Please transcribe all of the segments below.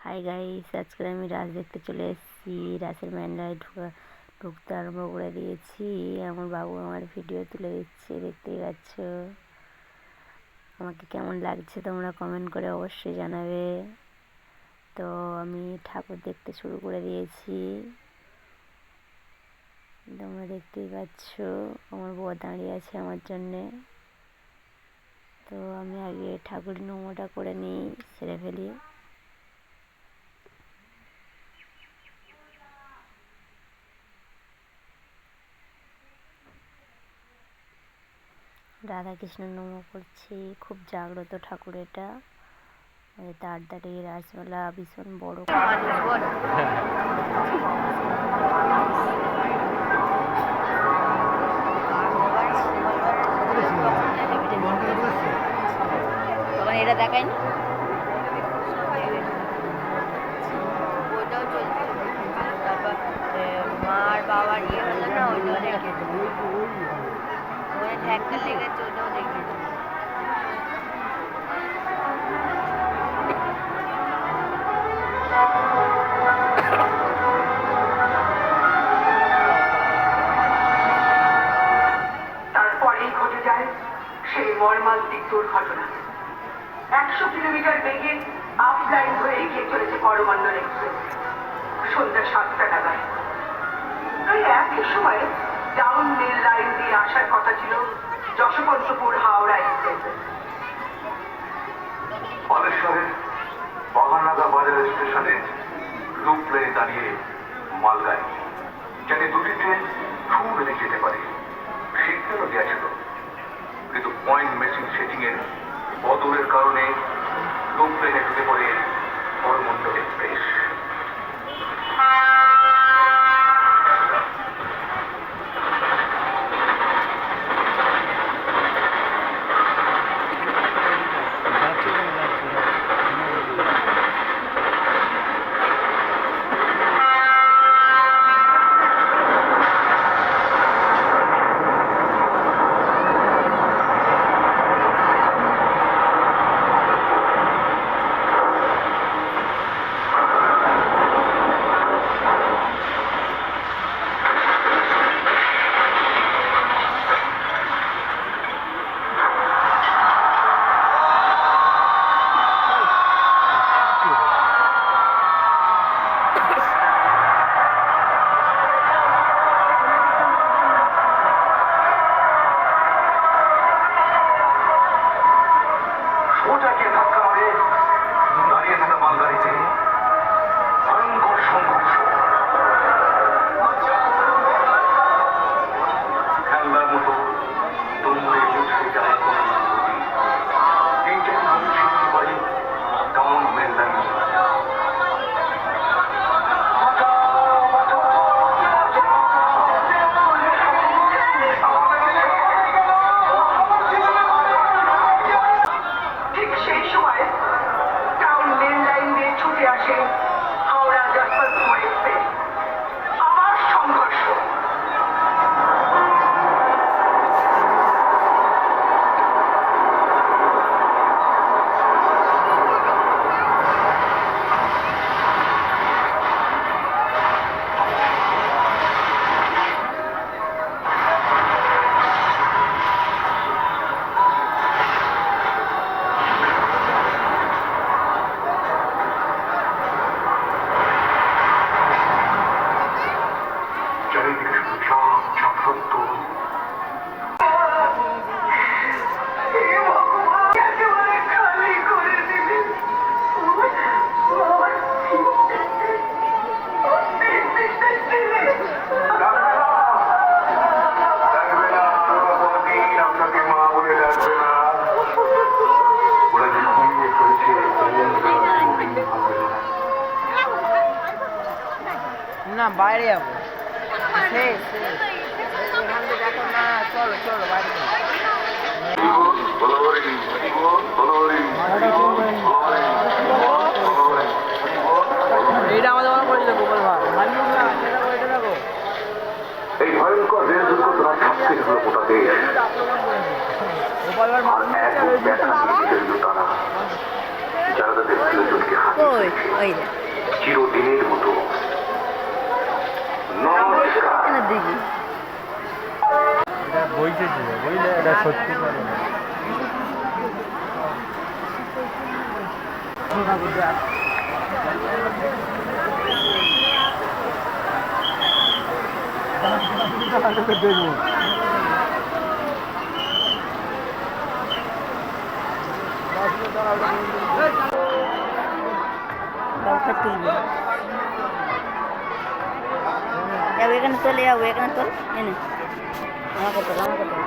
Hi guys, আজকে আমি রাস দেখতে চলে এসেছি। রাসের মেলায় ঢুকতে আরম্ভ করে দিয়েছি। আমার বাবু আমার ভিডিও তুলে দিচ্ছে, দেখতেই পাচ্ছ। আমাকে কেমন লাগছে তোমরা কমেন্ট করে অবশ্যই জানাবে। তো আমি ঠাকুর দেখতে শুরু করে দিয়েছি, তোমরা দেখতেই পাচ্ছ। আমার বউ দাঁড়িয়ে আছে আমার জন্যে। তো আমি আগে ঠাকুর নমোটা করে নিই, সেরে ফেলি। রাধাকৃষ্ণ নমো করছি। খুব জাগ্রত ঠাকুর এটা। তাড়াতাড়ি রাসমেলা ভীষণ বড়। তখন এটা দেখায়নি, ওইটাও চলছে। তারপর মার বাবার ইয়ে হলো না, ওইটাও দেখেছি। ওখানে ঠ্যাক্কা লেগেছে, ওটাও দেখেছি। তারপরেই ঘটে যায় সেই মর্মান্তিক দুর্ঘটনা। 100 কিলোমিটার বেগে আপ লাইন ধরে এগিয়ে চলেছে করমণ্ডল এক্সপ্রেস। সন্ধ্যা 7টা নাগাদ প্রায় একই সময়ে ডাউন রেল লাইন দিয়ে আসার কথা ছিল যশবন্তপুর হাওড়া এক্সপ্রেস। বালেশ্বরের বাগানাগা বাজার স্টেশনে লুপ প্লেনে দাঁড়িয়ে মালগাড়ি, যাতে দুটি ট্রেন খুব বেড়ে যেতে পারে সিগন্যালও দেওয়া ছিল, কিন্তু পয়েন্ট মেশিন সেটিং এর বদলের কারণে লুপ প্লেনে ঢুকে পড়ে করমণ্ডল এক্সপ্রেস। না বাইরে যাবো, এখান থেকে এখন না, চলো চলো বাইরে এইটা আমাদের মনে করেছিল গোপাল ভাই। এই ভয়ঙ্কর রেল দুর্ঘটনা থাকতে হলো গোটা দেশ। গোপাল ভাই তারা যারা তাদের প্রিয়জনকে কই ওই চিরদিনের মতো নমস্কার। এখানে দেখি এটা বইতে ছিল বুঝলে, এটা সত্যি করে না। দেখবো বাবুটা তুলবি যাবো এখানে তোলে যাবো এখানে তোল এনে আমাকে তোল আমাকে তোল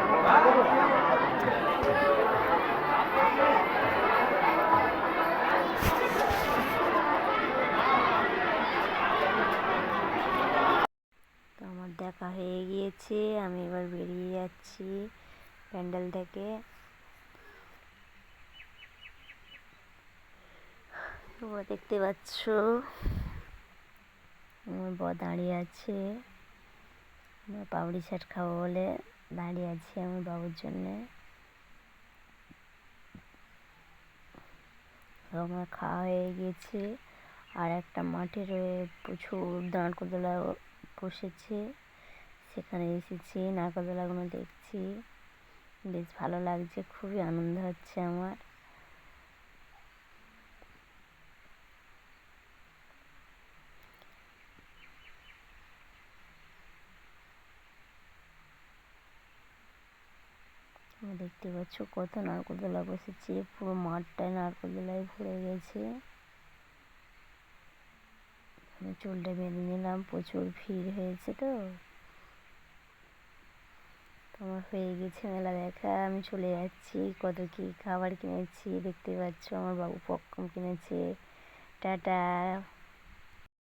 তো আমার দেখা হয়ে গিয়েছে, আমি এবার বেরিয়ে যাচ্ছি প্যান্ডেল থেকে। তোমরা দেখতে পাচ্ছ আমার বর দাঁড়িয়ে আছে, আমরা পাপড়ি চাট খাবো বলে দাঁড়িয়ে আছি আমার বাবুর জন্যে। আমার খাওয়া হয়ে গেছে, আর একটা মাঠে রয়ে প্রচুর নারকোলতলা বসেছে, সেখানে এসেছি, নারকোলতলাগুলো দেখছি, বেশ ভালো লাগছে, খুবই আনন্দ হচ্ছে আমার। দেখতে পাচ্ছ কত নারকোলতলা বসেছে, পুরো মাঠটায় নারকোলতলায় ভরে গেছে। আমি চুলটা বেঁধে নিলাম, প্রচুর ভিড় হয়েছে তো। তোমার হয়ে গেছে মেলা দেখা, আমি চলে যাচ্ছি। কত কি খাবার কিনেছি দেখতে পাচ্ছ, আমার বাবু পপকর্ন কিনেছে। টাটা।